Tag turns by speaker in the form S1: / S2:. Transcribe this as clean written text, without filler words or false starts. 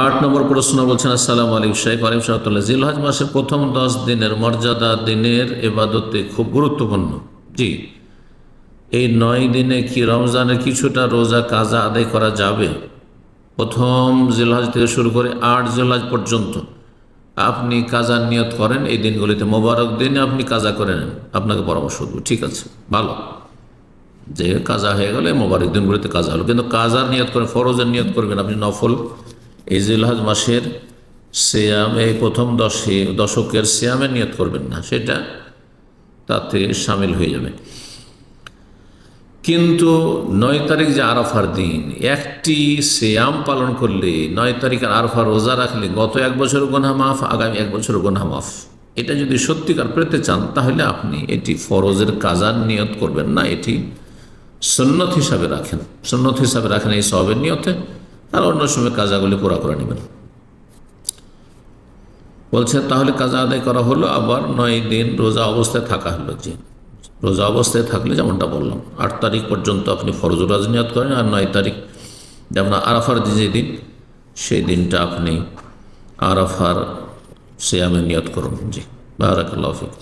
S1: 8 নম্বর প্রশ্ন বলছেন, আসসালামু আলাইকুম শেখ ওয়ালাইকুম সালাম। জিলহজ মাসের প্রথম 10 দিনের মর্যাদা দিনের ইবাদতে খুব গুরুত্বপূর্ণ। জি, এই 9 দিনে কি রমজানের কিছুটা রোজা কাজা আদায় করা যাবে? প্রথম জিলহজ থেকে শুরু করে 8 জিলহজ পর্যন্ত আপনি কাজার নিয়ত করেন। এই দিনগুলিতে মোবারক দিনে আপনি কাজা করে নেন, আপনাকে পরামর্শ দেবো। ঠিক আছে, ভালো, যে কাজা হয়ে গেলে মোবারক দিনগুলিতে কাজা হলো, কিন্তু কাজার নিয়ত করেন, ফরজের নিয়ত করবেন আপনি, নফল এই জিলহজ মাসের সিয়াম, এই প্রথম দশকের সিয়ামের নিয়ত করবেন না, সেটা তাতে সামিল হয়ে যাবে। কিন্তু 9 তারিখ যে আরাফার দিন, একটি সিয়াম পালন করলে, 9 তারিখের আরাফা রোজা রাখলে গত 1 বছরের গুনাহ মাফ, আগামী 1 বছরের গুনাহ মাফ। এটা যদি সত্যিকার পেতে চান তাহলে আপনি এটি ফরজের কাজার নিয়ত করবেন না, এটি সুন্নত হিসাবে রাখেন, সুন্নত হিসাবে রাখেন এই সওয়াবের নিয়তে, আর অন্য সময় কাজাগুলি পুরা করে নেবেন। বলছে তাহলে কাজা আদায় করা হলো, আবার 9 দিন রোজা অবস্থায় থাকা হলো। যে রোজা অবস্থায় থাকলে যেমনটা বললাম, 8 তারিখ পর্যন্ত আপনি ফরজ রোজা নিয়ত করেন, আর 9 তারিখ যেমন আরাফার যে দিন, সেই দিনটা আপনি আরাফার সিয়ামের নিয়ত করুন। জি, বারাকাল্লাহু ফিক।